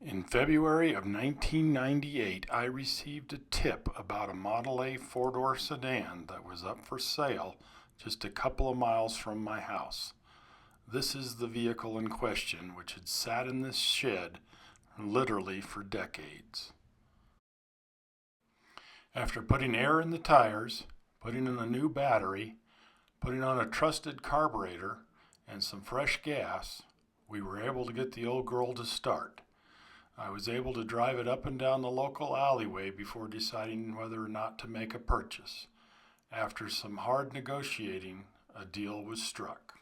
In February of 1998, I received a tip about a Model A four-door sedan that was up for sale just a couple of miles from my house. This is the vehicle in question, which had sat in this shed literally for decades. After putting air in the tires, putting in a new battery, putting on a trusted carburetor, and some fresh gas, we were able to get the old girl to start. I was able to drive it up and down the local alleyway before deciding whether or not to make a purchase. After some hard negotiating, a deal was struck.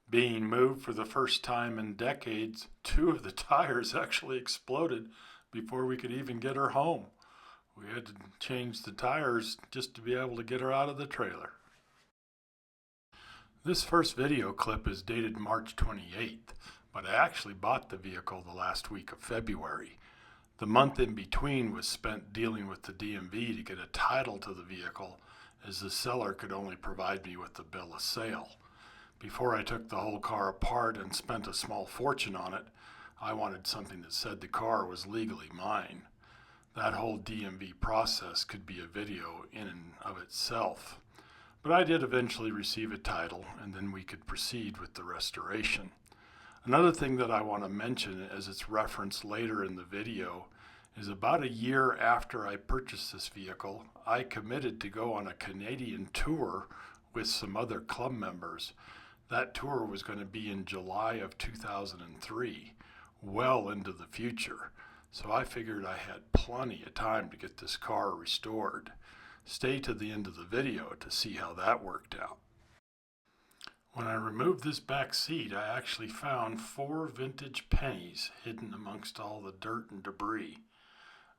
Being moved for the first time in decades, 2 of the tires actually exploded before we could even get her home. We had to change the tires just to be able to get her out of the trailer. This first video clip is dated March 28th, but I actually bought the vehicle the last week of February. The month in between was spent dealing with the DMV to get a title to the vehicle, as the seller could only provide me with the bill of sale. Before I took the whole car apart and spent a small fortune on it, I wanted something that said the car was legally mine. That whole DMV process could be a video in and of itself. But I did eventually receive a title, and then we could proceed with the restoration. Another thing that I want to mention, as it's referenced later in the video, is about a year after I purchased this vehicle, I committed to go on a Canadian tour with some other club members. That tour was going to be in July of 2003, well into the future. So I figured I had plenty of time to get this car restored. Stay to the end of the video to see how that worked out. When I removed this back seat, I actually found 4 vintage pennies hidden amongst all the dirt and debris.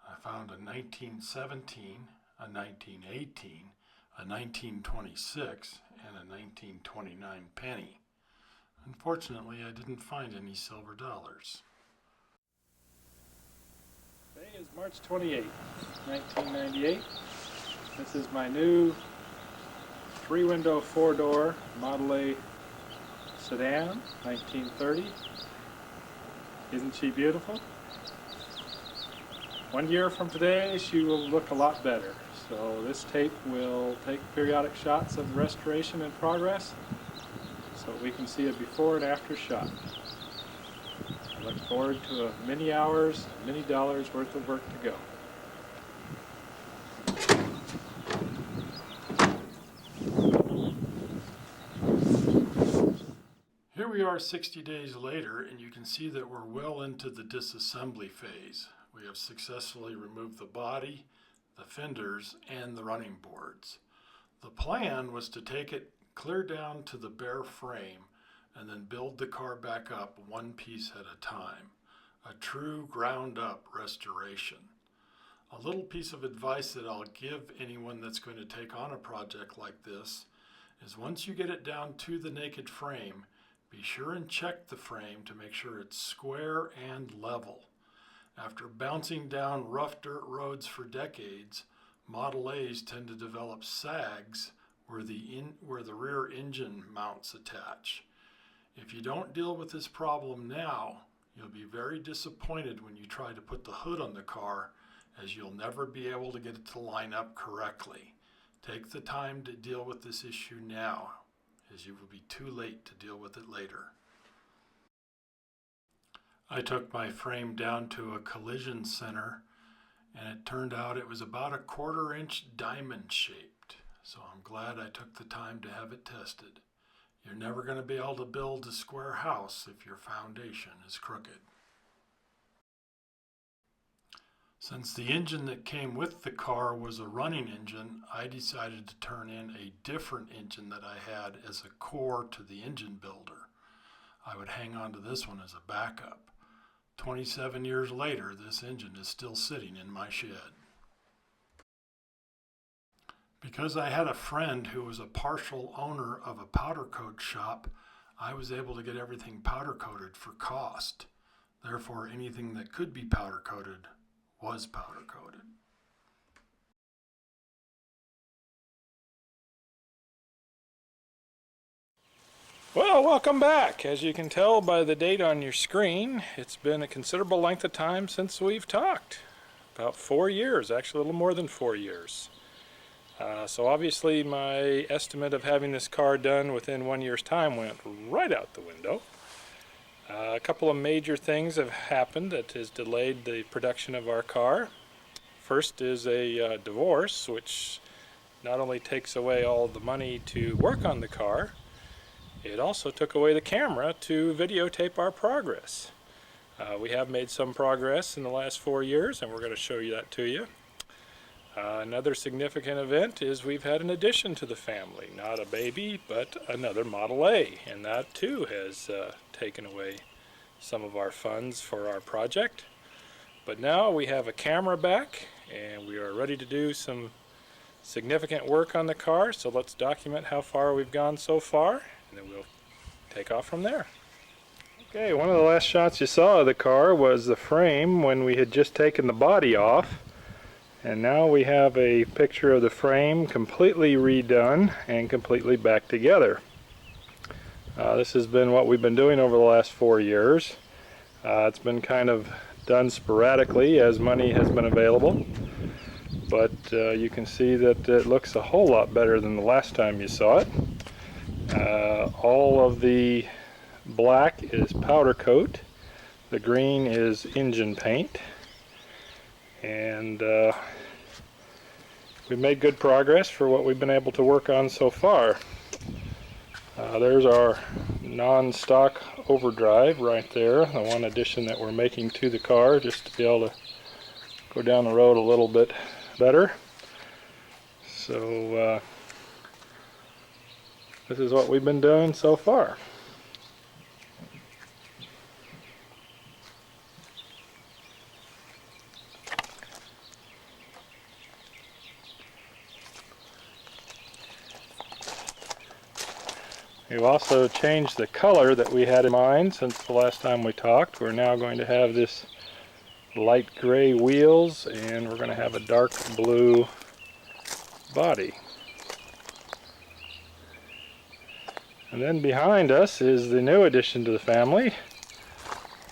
I found a 1917, a 1918, a 1926, and a 1929 penny. Unfortunately, I didn't find any silver dollars. Today is March 28, 1998. This is my new 3-window 4-door Model A sedan, 1930. Isn't she beautiful? 1 year from today, she will look a lot better. So this tape will take periodic shots of the restoration in progress so we can see a before and after shot. I look forward to many hours, many dollars worth of work to go. Here we are 60 days later, and you can see that we're well into the disassembly phase. We have successfully removed the body, the fenders, and the running boards. The plan was to take it clear down to the bare frame and then build the car back up one piece at a time. A true ground-up restoration. A little piece of advice that I'll give anyone that's going to take on a project like this is once you get it down to the naked frame, be sure and check the frame to make sure it's square and level. After bouncing down rough dirt roads for decades, Model A's tend to develop sags where the rear engine mounts attach. If you don't deal with this problem now, you'll be very disappointed when you try to put the hood on the car, as you'll never be able to get it to line up correctly. Take the time to deal with this issue now, as you will be too late to deal with it later. I took my frame down to a collision center, and it turned out it was about a 1/4 inch diamond shaped. So I'm glad I took the time to have it tested. You're never going to be able to build a square house if your foundation is crooked. Since the engine that came with the car was a running engine, I decided to turn in a different engine that I had as a core to the engine builder. I would hang on to this one as a backup. 27 years later, this engine is still sitting in my shed. Because I had a friend who was a partial owner of a powder coat shop, I was able to get everything powder coated for cost. Therefore, anything that could be powder coated was powder coated. Well, welcome back. As you can tell by the date on your screen, it's been a considerable length of time since we've talked. About 4 years, actually a little more than 4 years. So obviously my estimate of having this car done within 1 year's time went right out the window. A couple of major things have happened that has delayed the production of our car. First is a divorce, which not only takes away all the money to work on the car, it also took away the camera to videotape our progress. We have made some progress in the last 4 years, and we're going to show you that to you. Another significant event is we've had an addition to the family. Not a baby, but another Model A, and that too has taken away some of our funds for our project. But now we have a camera back, and we are ready to do some significant work on the car, so let's document how far we've gone so far, and then we'll take off from there. Okay, one of the last shots you saw of the car was the frame when we had just taken the body off. And now we have a picture of the frame completely redone and completely back together. This has been what we've been doing over the last 4 years. It's been kind of done sporadically as money has been available. But you can see that it looks a whole lot better than the last time you saw it. All of the black is powder coat. The green is engine paint. And we've made good progress for what we've been able to work on so far. There's our non-stock overdrive right there, the one addition that we're making to the car just to be able to go down the road a little bit better. So this is what we've been doing so far. We've also changed the color that we had in mind since the last time we talked. We're now going to have this light gray wheels, and we're going to have a dark blue body. And then behind us is the new addition to the family,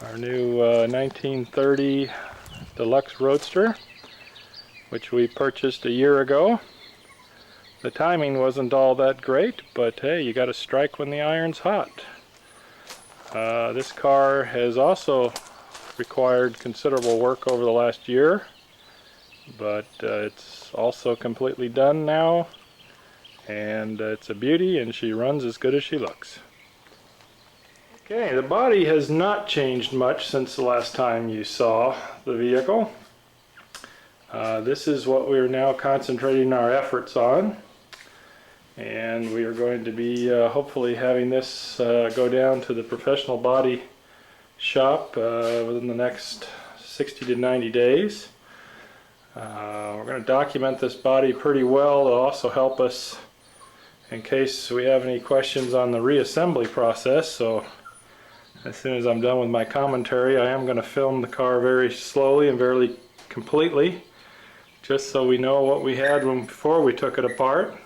our new 1930 Deluxe Roadster, which we purchased a year ago. The timing wasn't all that great, but hey, you got to strike when the iron's hot. This car has also required considerable work over the last year, but it's also completely done now, and it's a beauty, and she runs as good as she looks. Okay, the body has not changed much since the last time you saw the vehicle. This is what we're now concentrating our efforts on. And we are going to be hopefully having this go down to the professional body shop within the next 60 to 90 days. We're going to document this body pretty well. It'll also help us in case we have any questions on the reassembly process. So as soon as I'm done with my commentary, I am going to film the car very slowly and very completely, just so we know what we had before we took it apart,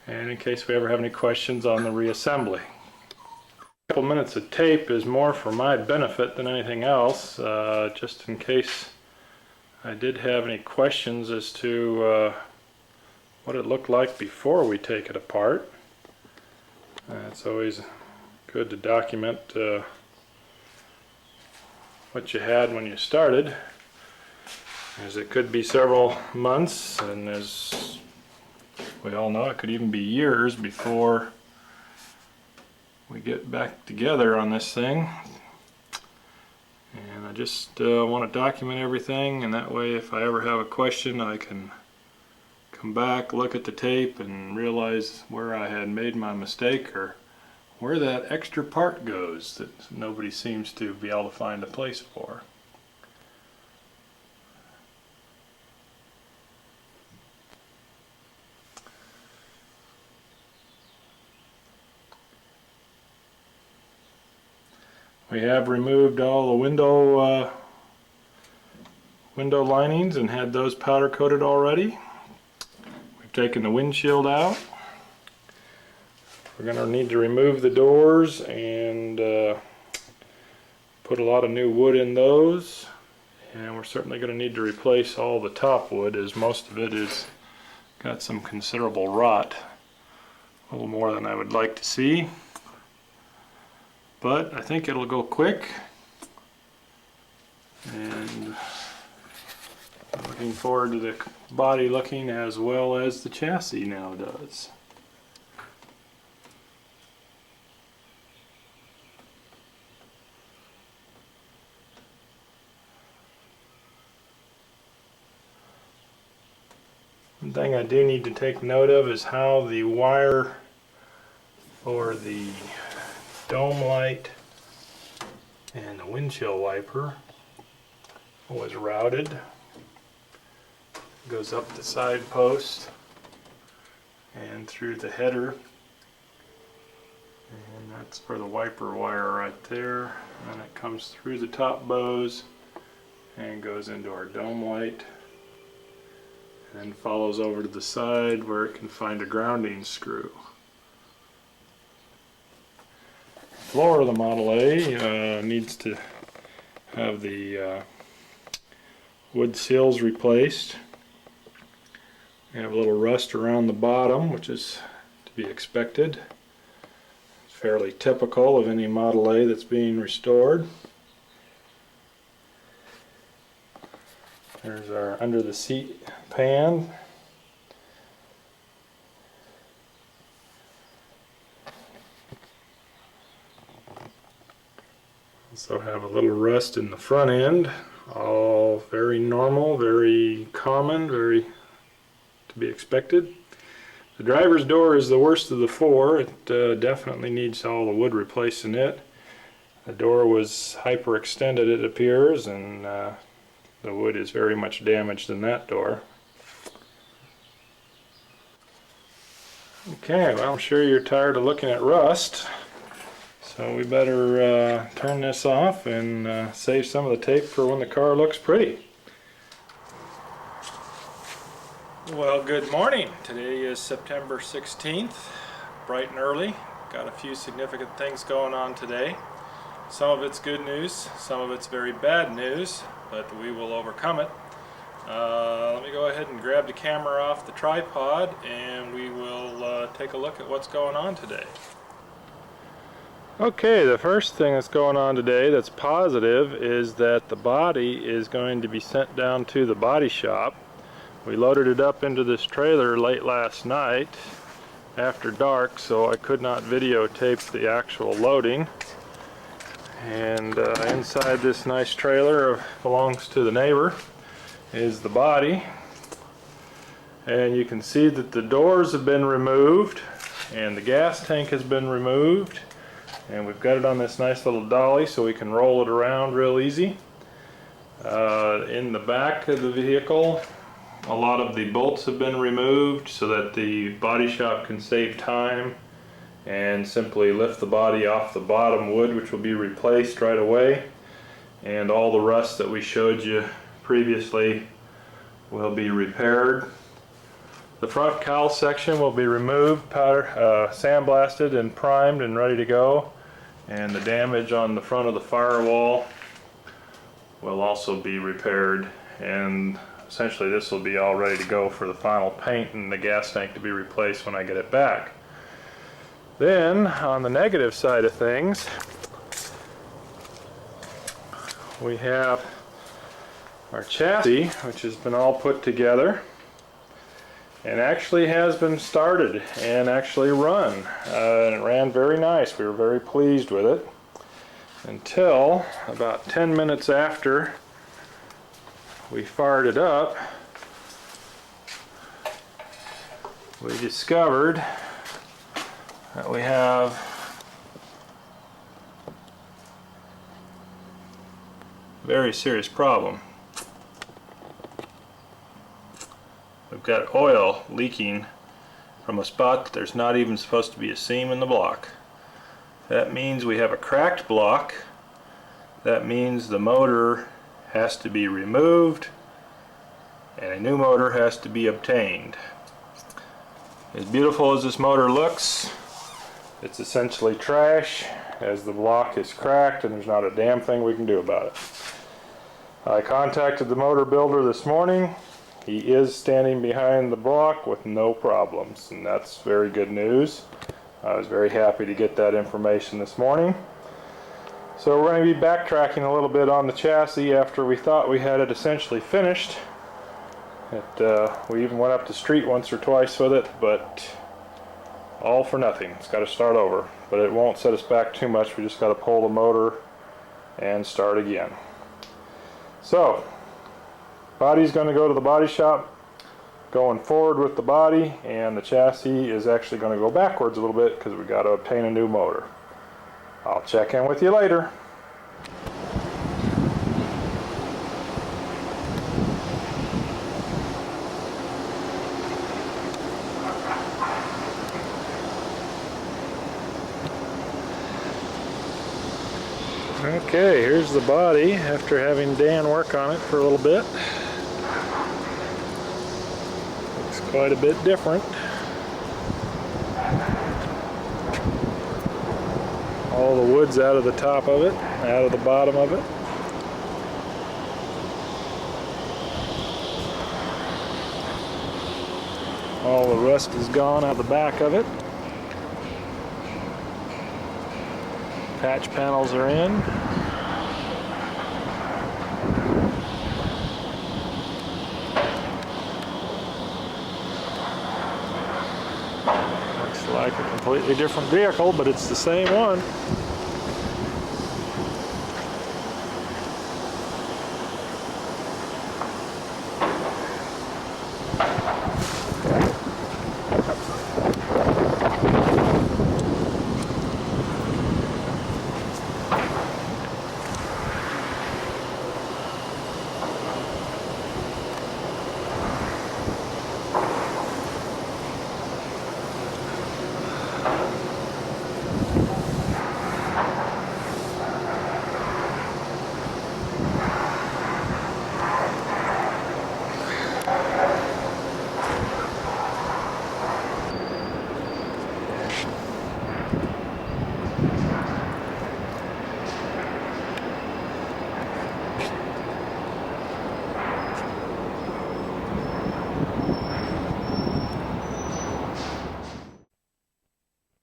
and in case we ever have any questions on the reassembly. A couple minutes of tape is more for my benefit than anything else, just in case I did have any questions as to what it looked like before we take it apart. It's always good to document what you had when you started, as it could be several months, and as we all know, it could even be years before we get back together on this thing. And I just want to document everything, and that way if I ever have a question I can come back, look at the tape, and realize where I had made my mistake or where that extra part goes that nobody seems to be able to find a place for. We have removed all the window linings and had those powder coated already. We've taken the windshield out. We're going to need to remove the doors and put a lot of new wood in those. And we're certainly going to need to replace all the top wood, as most of it is got some considerable rot. A little more than I would like to see. But I think it'll go quick. And looking forward to the body looking as well as the chassis now does. One thing I do need to take note of is how the wire for the dome light and the windshield wiper was routed. Goes up the side post and through the header, and that's for the wiper wire right there, and it comes through the top bows and goes into our dome light and follows over to the side where it can find a grounding screw. The floor of the Model A needs to have the wood sills replaced. We have a little rust around the bottom, which is to be expected. It's fairly typical of any Model A that's being restored. There's our under the seat pan. Also have a little rust in the front end. All very normal, very common, very to be expected. The driver's door is the worst of the four. It definitely needs all the wood replaced in it. The door was hyperextended, it appears, and the wood is very much damaged in that door. Okay, well, I'm sure you're tired of looking at rust, so we better turn this off and save some of the tape for when the car looks pretty. Well, good morning. Today is September 16th, bright and early. Got a few significant things going on today. Some of it's good news, some of it's very bad news, but we will overcome it. Let me go ahead and grab the camera off the tripod and we will take a look at what's going on today. Okay, the first thing that's going on today that's positive is that the body is going to be sent down to the body shop. We loaded it up into this trailer late last night after dark, so I could not videotape the actual loading. And inside this nice trailer belongs to the neighbor is the body. And you can see that the doors have been removed and the gas tank has been removed. And we've got it on this nice little dolly so we can roll it around real easy. In the back of the vehicle, a lot of the bolts have been removed so that the body shop can save time and simply lift the body off the bottom wood, which will be replaced right away. And all the rust that we showed you previously will be repaired. The front cowl section will be removed, sandblasted and primed and ready to go. And the damage on the front of the firewall will also be repaired, and essentially this will be all ready to go for the final paint and the gas tank to be replaced when I get it back. Then on the negative side of things, we have our chassis, which has been all put together and actually has been started and actually run. And it ran very nice. We were very pleased with it until about 10 minutes after we fired it up. We discovered that we have a very serious problem. We've got oil leaking from a spot that there's not even supposed to be a seam in the block. That means we have a cracked block. That means the motor has to be removed and a new motor has to be obtained. As beautiful as this motor looks, It's essentially trash, as the block is cracked and there's not a damn thing we can do about it. I contacted the motor builder this morning. He is standing behind the block with no problems, and that's very good news. I was very happy to get that information this morning. So we're going to be backtracking a little bit on the chassis after we thought we had it essentially finished. We even went up the street once or twice with it, but all for nothing. It's got to start over, but it won't set us back too much. We just got to pull the motor and start again. So, body's going to go to the body shop, going forward with the body, and the chassis is actually going to go backwards a little bit because we got to obtain a new motor. I'll check in with you later. Okay, here's the body after having Dan work on it for a little bit. Looks quite a bit different. All the wood's out of the top of it, out of the bottom of it. All the rust is gone out the back of it. Patch panels are in. Looks like a completely different vehicle, but it's the same one.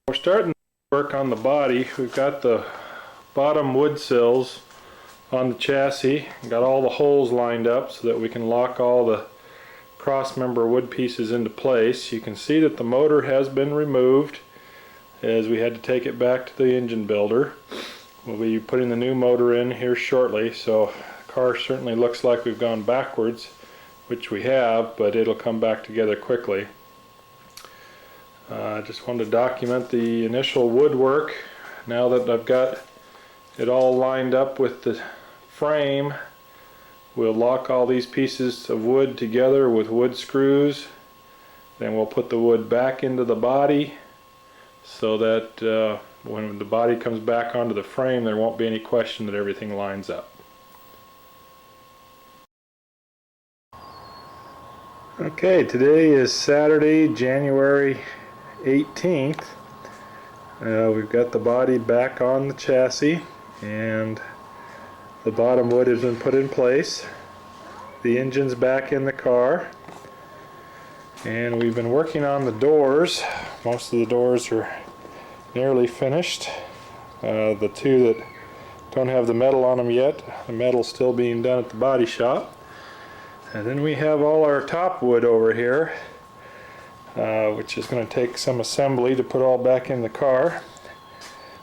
We're starting to work on the body. We've got the bottom wood sills on the chassis, got all the holes lined up so that we can lock all the cross member wood pieces into place. You can see that the motor has been removed as we had to take it back to the engine builder. We'll be putting the new motor in here shortly, so the car certainly looks like we've gone backwards, which we have, but it'll come back together quickly. I just wanted to document the initial woodwork. Now that I've got it all lined up with the frame, we'll lock all these pieces of wood together with wood screws. Then we'll put the wood back into the body so that when the body comes back onto the frame, there won't be any question that everything lines up. Okay, today is Saturday, January 18th. We've got the body back on the chassis and the bottom wood has been put in place. The engine's back in the car, and we've been working on the doors. Most of the doors are nearly finished. The two that don't have the metal on them yet, the metal's still being done at the body shop. And then we have all our top wood over here, which is going to take some assembly to put all back in the car.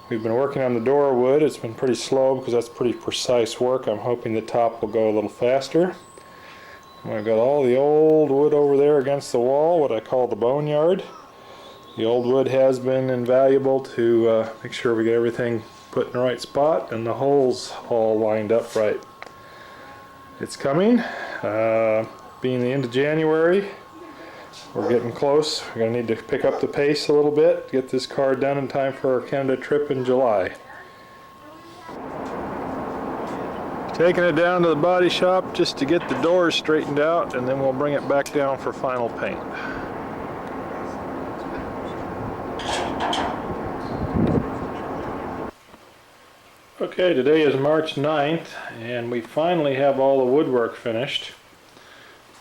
We've been working on the door wood. It's been pretty slow because that's pretty precise work. I'm hoping the top will go a little faster. I've got all the old wood over there against the wall, what I call the boneyard. The old wood has been invaluable to make sure we get everything put in the right spot and the holes all lined up right. It's coming. Being the end of January, we're getting close. We're going to need to pick up the pace a little bit to get this car done in time for our Canada trip in July. Taking it down to the body shop just to get the doors straightened out, and then we'll bring it back down for final paint. Okay, today is March 9th, and we finally have all the woodwork finished.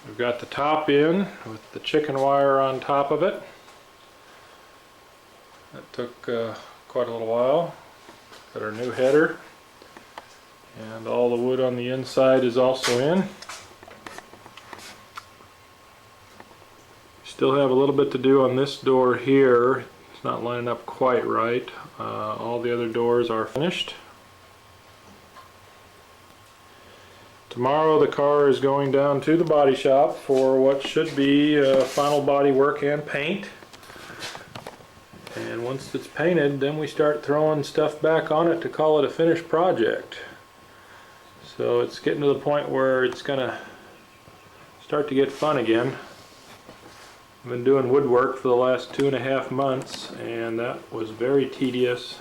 We've got the top in with the chicken wire on top of it. That took quite a little while. Got our new header, and all the wood on the inside is also in. Still have a little bit to do on this door here. It's not lining up quite right. All the other doors are finished. Tomorrow the car is going down to the body shop for what should be final body work and paint. And once it's painted, then we start throwing stuff back on it to call it a finished project. So it's getting to the point where it's gonna start to get fun again. I've been doing woodwork for the last 2.5 months, and that was very tedious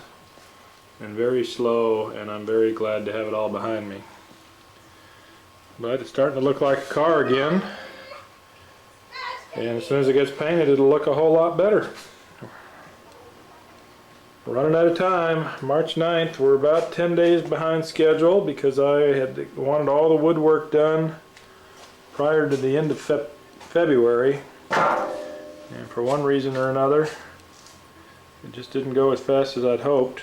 and very slow, and I'm very glad to have it all behind me. But it's starting to look like a car again, and as soon as it gets painted, it'll look a whole lot better. We're running out of time. March 9th, we're about 10 days behind schedule because I had wanted all the woodwork done prior to the end of February, and for one reason or another, it just didn't go as fast as I'd hoped.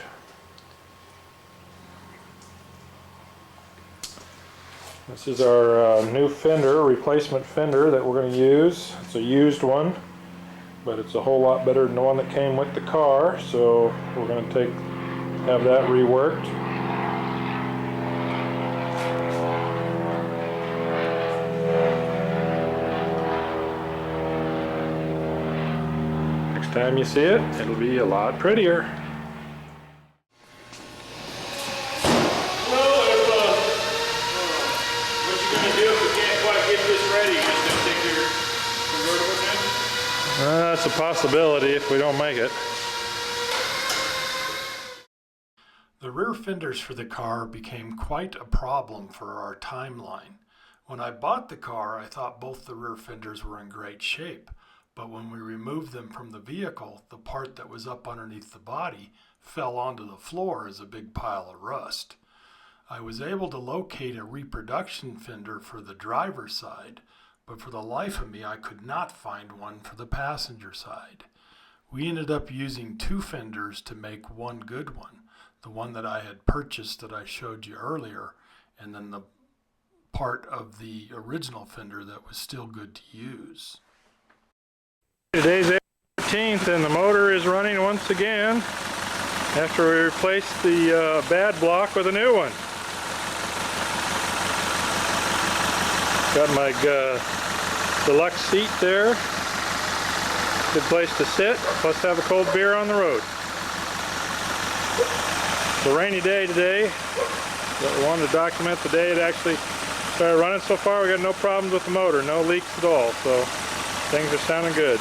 This is our new fender, replacement fender that we're going to use. It's a used one, but it's a whole lot better than the one that came with the car, so we're going to have that reworked. Next time you see it, it'll be a lot prettier. That's a possibility if we don't make it. The rear fenders for the car became quite a problem for our timeline. When I bought the car, I thought both the rear fenders were in great shape, but when we removed them from the vehicle, the part that was up underneath the body fell onto the floor as a big pile of rust. I was able to locate a reproduction fender for the driver's side, but for the life of me, I could not find one for the passenger side. We ended up using 2 fenders to make one good one, the one that I had purchased that I showed you earlier, and then the part of the original fender that was still good to use. Today's April 13th, and the motor is running once again after we replaced the bad block with a new one. Got my deluxe seat there. Good place to sit, plus have a cold beer on the road. It's a rainy day today, but we wanted to document the day it actually started running. So far we got no problems with the motor, no leaks at all, so things are sounding good.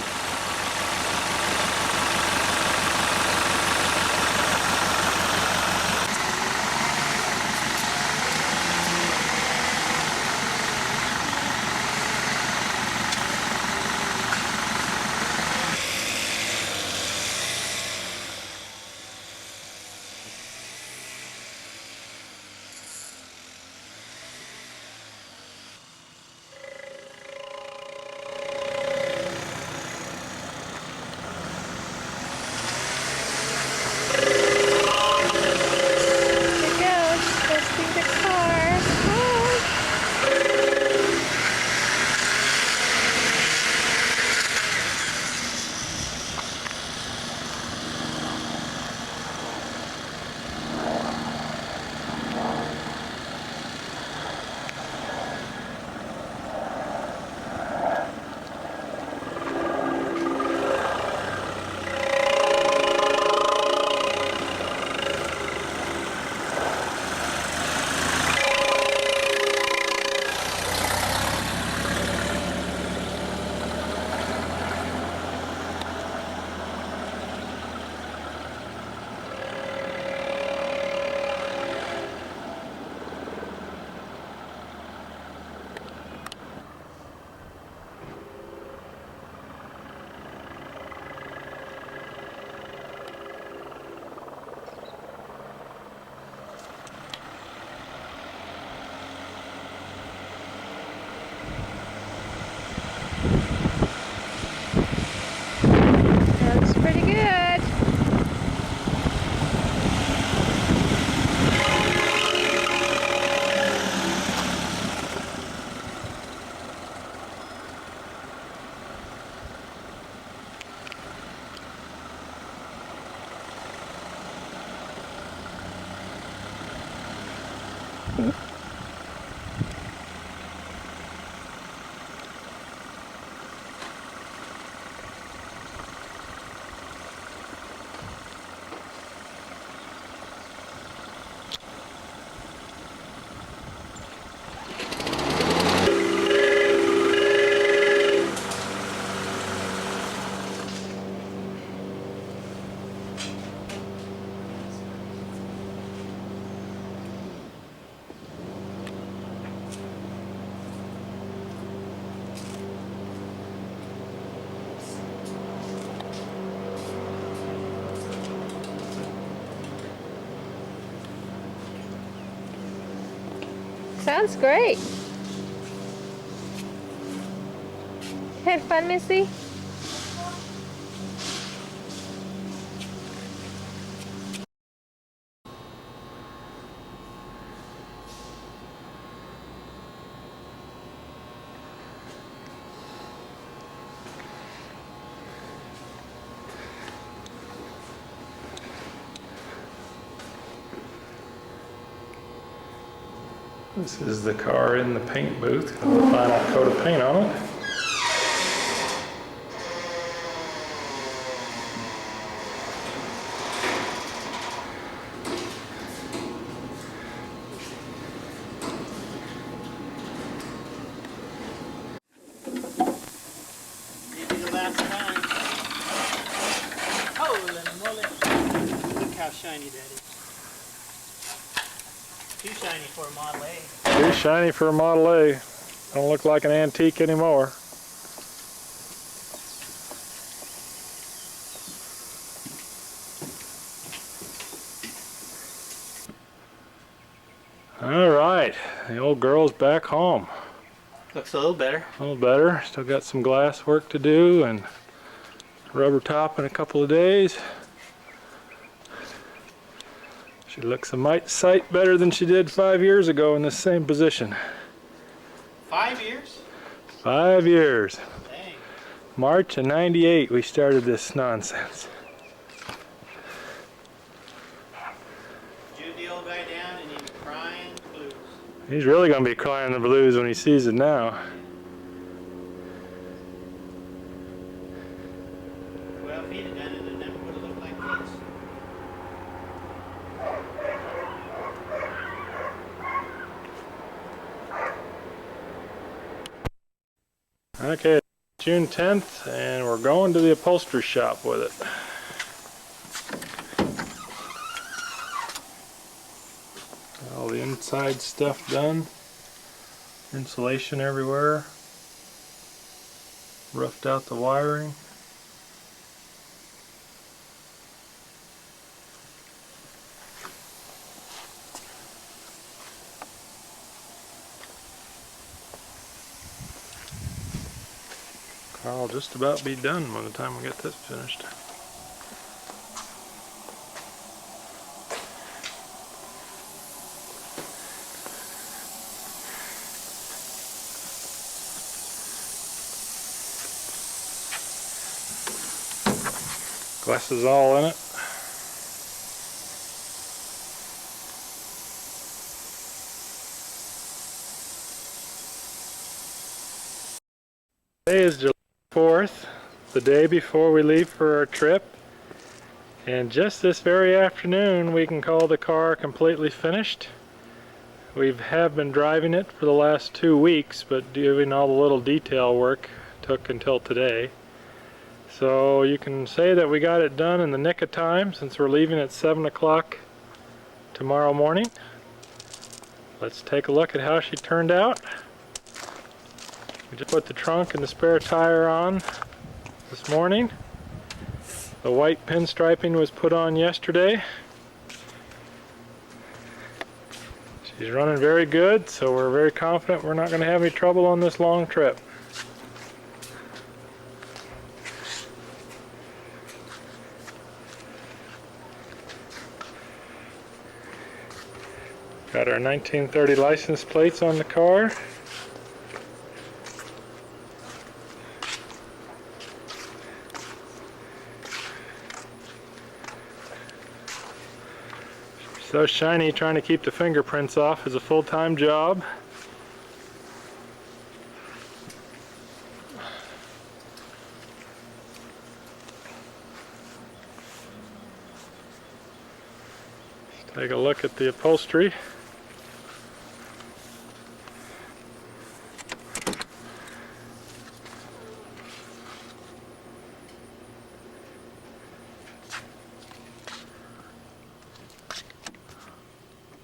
Sounds great. Had fun, Missy? This is the car in the paint booth with the final coat of paint on it. Maybe the last time. Holy moly. Look how shiny that is. Too shiny for a Model A. Too shiny for a Model A. Don't look like an antique anymore. All right, the old girl's back home. Looks a little better. A little better. Still got some glass work to do and rubber top in a couple of days. She looks a mite sight better than she did 5 years ago in the same position. 5 years? 5 years. Dang. March of '98 we started this nonsense. Jude the old guy down and he's crying blues. He's really going to be crying the blues when he sees it now. Well, if he'd have done it, it never would have looked like this. Okay, June 10th, and we're going to the upholstery shop with it. All the inside stuff done. Insulation everywhere. Roughed out the wiring. I'll just about be done by the time we get this finished. Glass is all in it. Today is July 4th, the day before we leave for our trip, and just this very afternoon we can call the car completely finished. We have been driving it for the last 2 weeks, but doing all the little detail work took until today. So you can say that we got it done in the nick of time since we're leaving at 7 o'clock tomorrow morning. Let's take a look at how she turned out. We just put the trunk and the spare tire on this morning. The white pinstriping was put on yesterday. She's running very good, so we're very confident we're not going to have any trouble on this long trip. Got our 1930 license plates on the car. so shiny, trying to keep the fingerprints off is a full-time job. Take a look at the upholstery.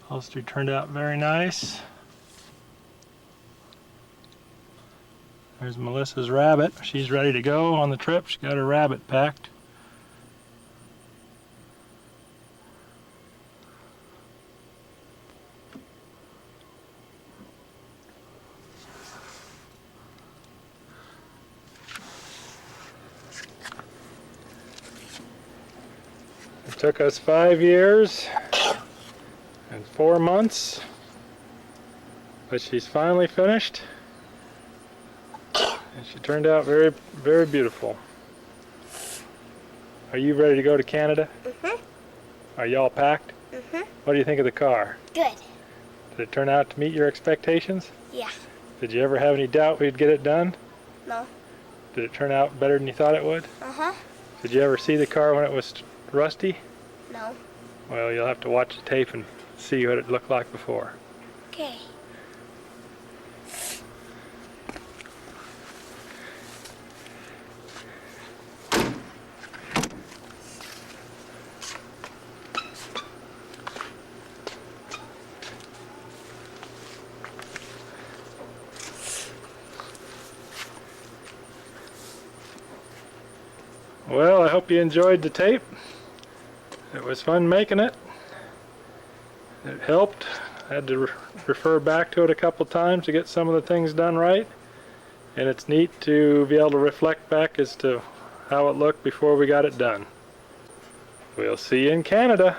Upholstery turned out very nice. There's Melissa's rabbit. She's ready to go on the trip. She got her rabbit packed. It took us 5 years and 4 months, but she's finally finished, and she turned out very, very beautiful. Are you ready to go to Canada? Are you all packed? What do you think of the car? Good. Did it turn out to meet your expectations? Yeah. Did you ever have any doubt we'd get it done? No. Did it turn out better than you thought it would? Did you ever see the car when it was rusty? No. Well, you'll have to watch the tape and see what it looked like before. Okay. Well, I hope you enjoyed the tape. It was fun making it. It helped. I had to refer back to it a couple times to get some of the things done right. And it's neat to be able to reflect back as to how it looked before we got it done. We'll see you in Canada.